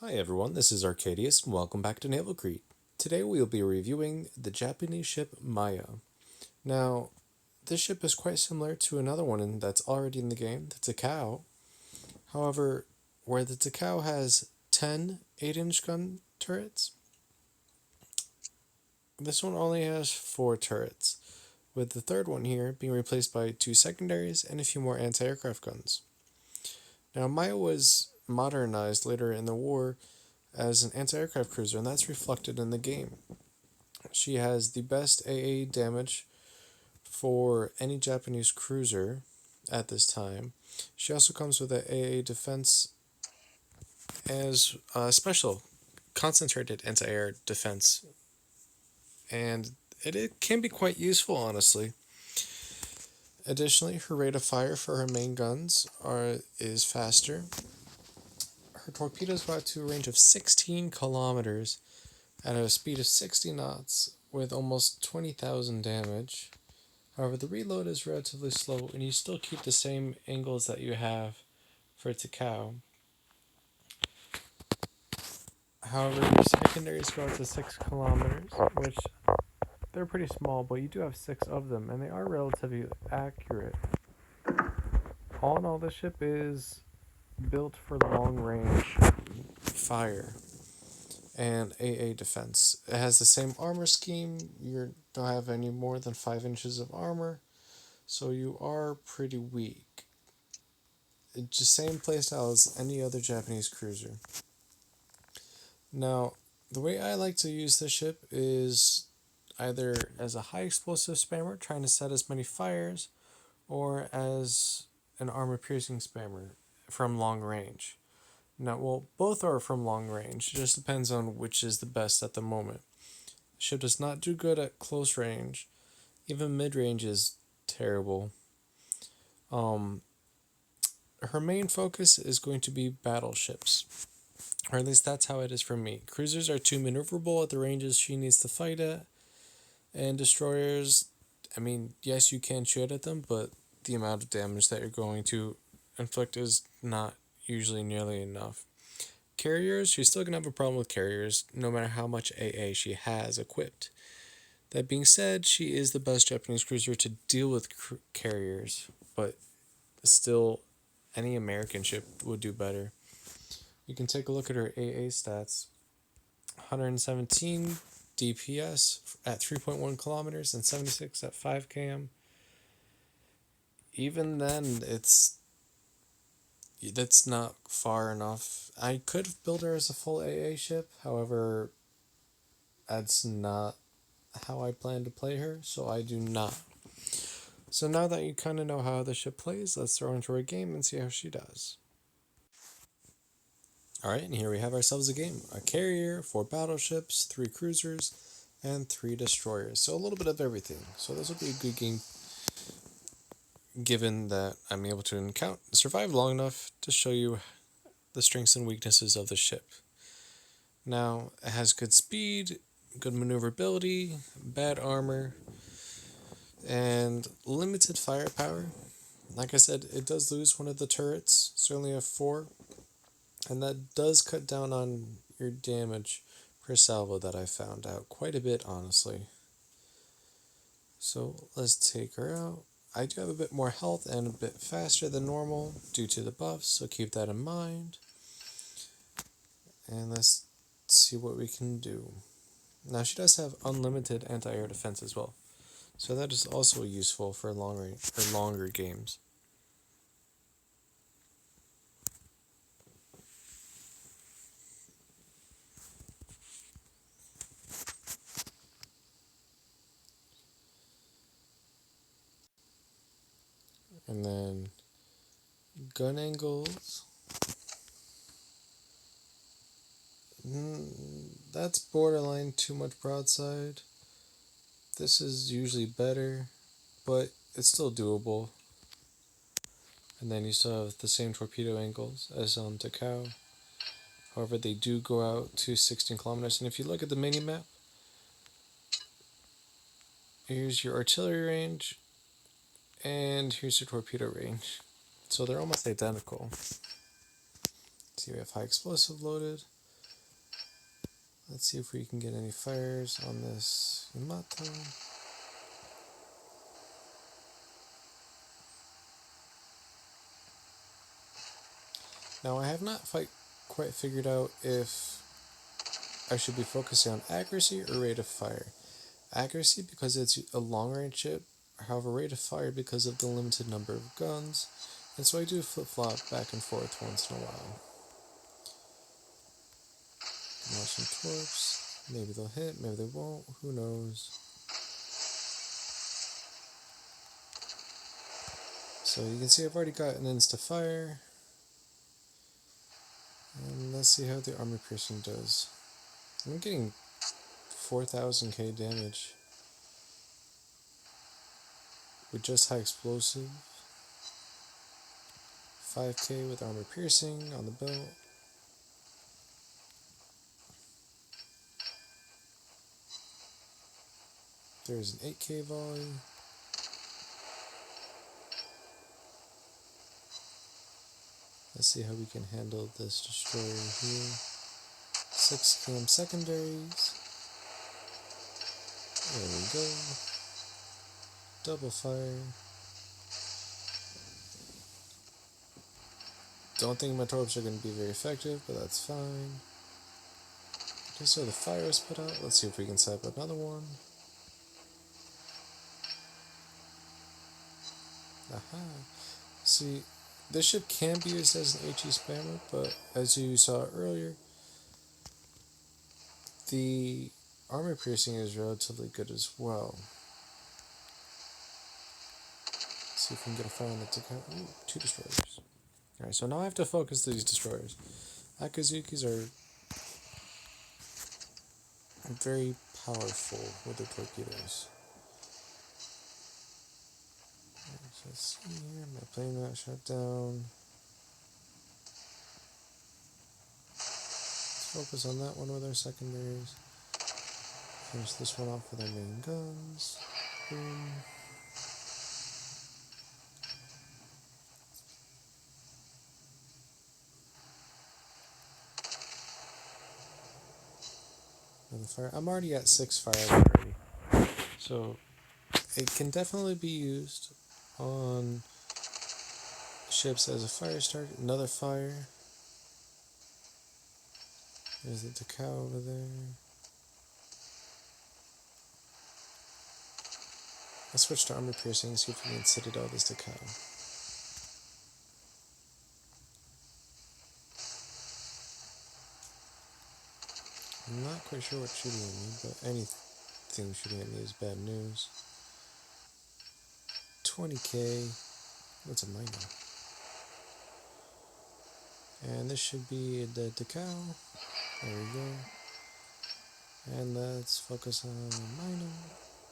Hi everyone, this is Arcadius and welcome back to Naval. Today we will be reviewing the Japanese ship Maya. Now, this ship is quite similar to another one that's already in the game, the Takao. However, where the Takao has 10 8-inch gun turrets, this one only has 4 turrets, with the third one here being replaced by 2 secondaries and a few more anti-aircraft guns. Now, Maya was modernized later in the war as an anti-aircraft cruiser, and that's reflected in the game. She has the best AA damage for any Japanese cruiser at this time. She also comes with an AA defense as a special concentrated anti-air defense, and it can be quite useful, honestly. Additionally, her rate of fire for her main guns is faster. Her torpedoes go out to a range of 16 kilometers at a speed of 60 knots with almost 20,000 damage. However, the reload is relatively slow and you still keep the same angles that you have for Takao. However, your secondaries go out to 6 kilometers, which they're pretty small, but you do have 6 of them and they are relatively accurate. All in all, this ship is built for long range fire and AA defense. It has the same armor scheme. You don't have any more than 5 inches of armor, so you are pretty weak. It's the same playstyle as any other Japanese cruiser. Now, the way I like to use this ship is either as a high explosive spammer, trying to set as many fires, or as an armor piercing spammer from long range. Now, well, both are from long range. It just depends on which is the best at the moment. The ship does not do good at close range. Even mid range is terrible. Um, Her main focus is going to be battleships, or at least that's how it is for me. Cruisers are too maneuverable at the ranges she needs to fight at, and destroyers, I mean, yes, you can shoot at them, but the amount of damage that you're going to inflict is not usually nearly enough. Carriers, she's still going to have a problem with carriers, no matter how much AA she has equipped. That being said, she is the best Japanese cruiser to deal with carriers, but still, any American ship would do better. You can take a look at her AA stats. 117 DPS at 3.1 kilometers and 76 at 5 km. Even then, that's not far enough. I could build her as a full AA ship, however, that's not how I plan to play her, so I do not. So now that you kind of know how the ship plays, let's throw into a game and see how she does. Alright, and here we have ourselves a game. A carrier, 4 battleships, 3 cruisers, and 3 destroyers. So a little bit of everything. So this will be a good game, given that I'm able to survive long enough to show you the strengths and weaknesses of the ship. Now, it has good speed, good maneuverability, bad armor, and limited firepower. Like I said, it does lose one of the turrets, so only have 4, and that does cut down on your damage per salvo that I found out quite a bit, honestly. So let's take her out. I do have a bit more health and a bit faster than normal due to the buffs, so keep that in mind. And let's see what we can do. Now she does have unlimited anti-air defense as well, so that is also useful for longer games. And then gun angles. That's borderline too much broadside. This is usually better, but it's still doable. And then you still have the same torpedo angles as on Takao. However, they do go out to 16 kilometers. And if you look at the mini map, here's your artillery range, and here's your torpedo range. So they're almost identical. See, we have high explosive loaded. Let's see if we can get any fires on this Yamato. Now I have not quite figured out if I should be focusing on accuracy or rate of fire. Accuracy because it's a long range ship, however rate of fire because of the limited number of guns, and so I do flip-flop back and forth once in a while. Launch some torps, maybe they'll hit, maybe they won't, who knows. So you can see I've already got an insta-fire, and let's see how the armor piercing does. I'm getting 4,000k damage with just high explosive, 5k with armor piercing on the belt. There's an 8k volley. Let's see how we can handle this destroyer here. 6 cam secondaries. There we go. Double fire. Don't think my torps are going to be very effective, but that's fine. Okay, so the fire is put out. Let's see if we can set up another one. Aha. See, this ship can be used as an HE spammer, but as you saw earlier, the armor piercing is relatively good as well. Let's see if we can get a fire on the Takao. Ooh, 2 destroyers. Alright, so now I have to focus these destroyers. Akazukis are very powerful with their torpedoes. Right, so let's see here, my plane got shut down. Let's focus on that one with our secondaries. Finish this one off with our main guns. Boom. Another fire. I'm already at 6 fires already. So it can definitely be used on ships as a fire start. Another fire. There's the Takao over there. Let's switch to armor piercing and see if we can citadel this Takao. I'm not quite sure what's shooting at me, but anything shooting at me is bad news. 20k. What's a minor? And this should be the Takao. There we go. And let's focus on minor.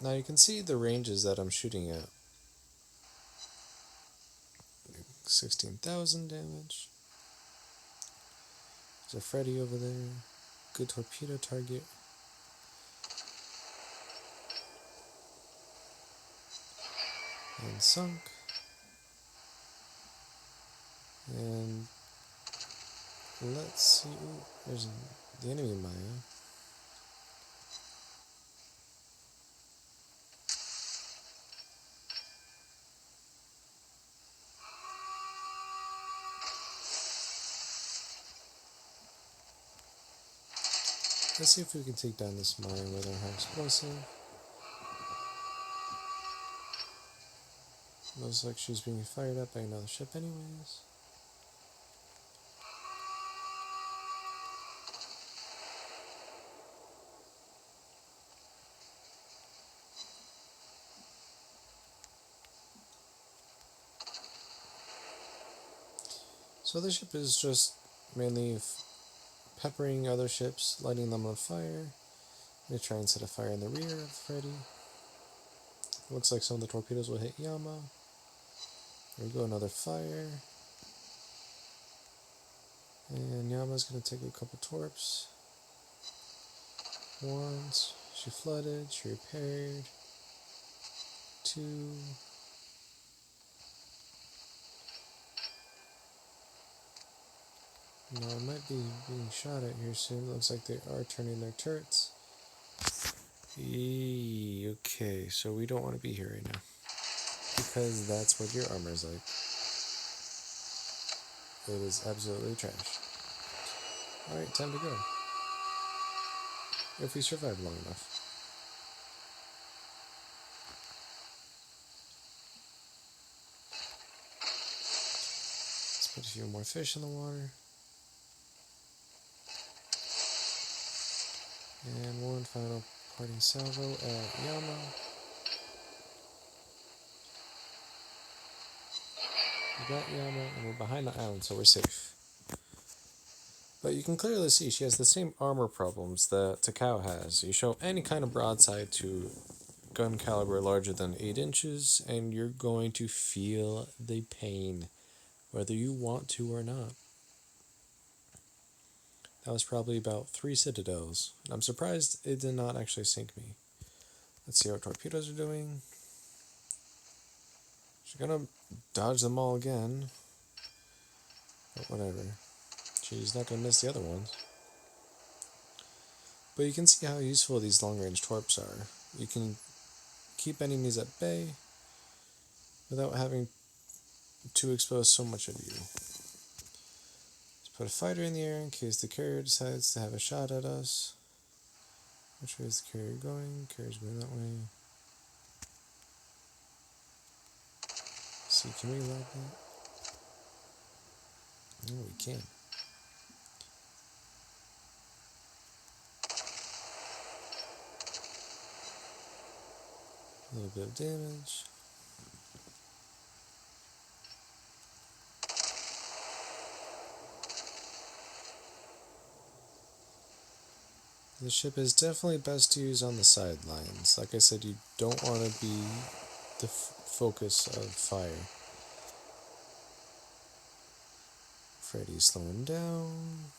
Now you can see the ranges that I'm shooting at. 16,000 damage. There's a Freddy over there. Good torpedo target. And sunk. And let's see. Ooh, there's the enemy Maya. Let's see if we can take down this mine with our high explosive. Looks like she's being fired up by another ship anyways. So this ship is just mainly peppering other ships, lighting them on fire. I'm going to try and set a fire in the rear of Freddy. Looks like some of the torpedoes will hit Yama. There we go, another fire. And Yama's going to take a couple torps. Once, she flooded, she repaired. 2. Now I might be being shot at here soon. Looks like they are turning their turrets. Okay, so we don't want to be here right now. Because that's what your armor is like. It is absolutely trash. Alright, time to go. If we survive long enough. Let's put a few more fish in the water. And one final parting salvo at Yama. We got Yama, and we're behind the island, so we're safe. But you can clearly see she has the same armor problems that Takao has. You show any kind of broadside to gun caliber larger than 8 inches, and you're going to feel the pain, whether you want to or not. That was probably about 3 citadels. And I'm surprised it did not actually sink me. Let's see how torpedoes are doing. She's gonna dodge them all again. But whatever. She's not gonna miss the other ones. But you can see how useful these long-range torps are. You can keep enemies at bay without having to expose so much of you. Let's put a fighter in the air in case the carrier decides to have a shot at us. Which way is the carrier going? Carrier's going that way. See, can we lock that? No, we can't. A little bit of damage. The ship is definitely best to use on the sidelines. Like I said, you don't want to be the focus of fire. Freddy's slowing down.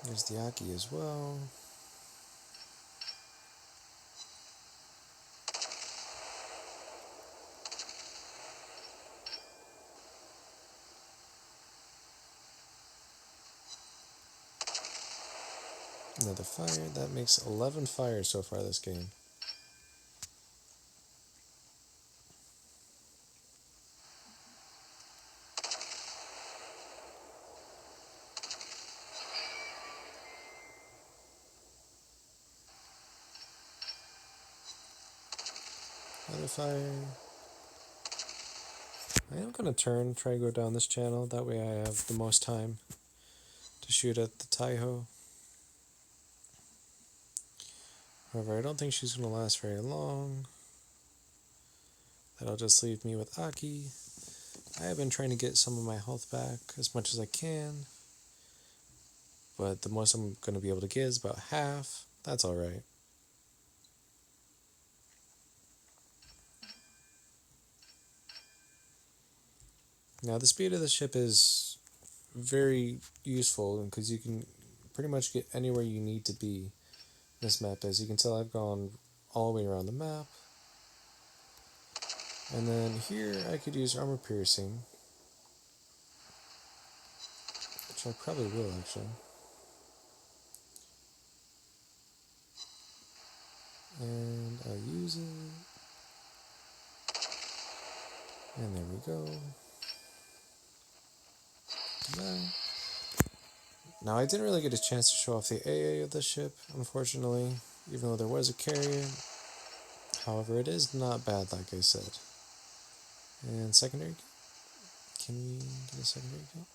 There's the Aki as well. Another fire. That makes 11 fires so far this game. Another fire. I am going to try to go down this channel. That way I have the most time to shoot at the Taiho. However, I don't think she's going to last very long. That'll just leave me with Aki. I have been trying to get some of my health back as much as I can. But the most I'm going to be able to get is about half. That's alright. Now, the speed of the ship is very useful because you can pretty much get anywhere you need to be. This map, as you can tell, I've gone all the way around the map. And then here I could use armor piercing, which I probably will actually. And I'll use it. And there we go. Goodbye. Now, I didn't really get a chance to show off the AA of the ship, unfortunately, even though there was a carrier. However, it is not bad, like I said. And secondary kill? Can we get a secondary kill?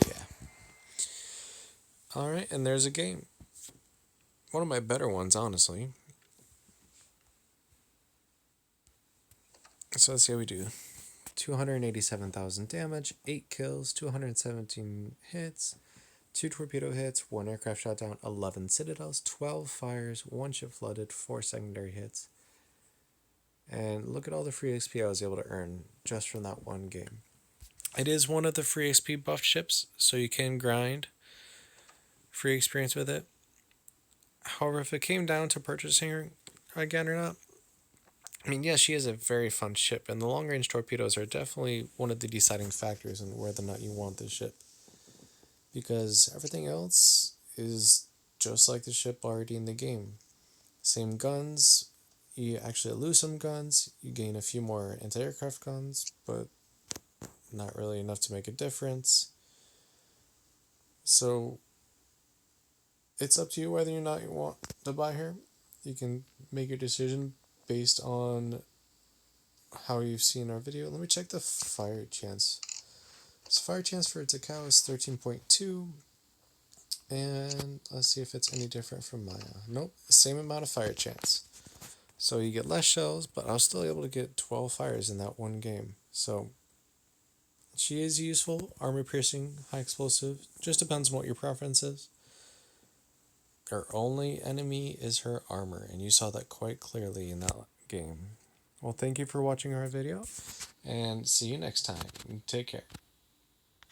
Yeah. Alright, and there's a game. One of my better ones, honestly. So let's see how we do. 287,000 damage, 8 kills, 217 hits, 2 torpedo hits, 1 aircraft shot down, 11 citadels, 12 fires, 1 ship flooded, 4 secondary hits. And look at all the free XP I was able to earn just from that one game. It is one of the free XP buff ships, so you can grind free experience with it. However, if it came down to purchasing her again or not, I mean, yeah, she is a very fun ship, and the long range torpedoes are definitely one of the deciding factors in whether or not you want this ship. Because everything else is just like the ship already in the game. Same guns, you actually lose some guns, you gain a few more anti aircraft guns, but not really enough to make a difference. So it's up to you whether or not you want to buy her. You can make your decision based on how you've seen our video. Let me check the fire chance. So fire chance for Takao is 13.2, and let's see if it's any different from Maya. Nope, same amount of fire chance. So you get less shells, but I was still able to get 12 fires in that one game. So she is useful, armor piercing, high explosive, just depends on what your preference is. Her only enemy is her armor, and you saw that quite clearly in that game. Well, thank you for watching our video, and see you next time. Take care.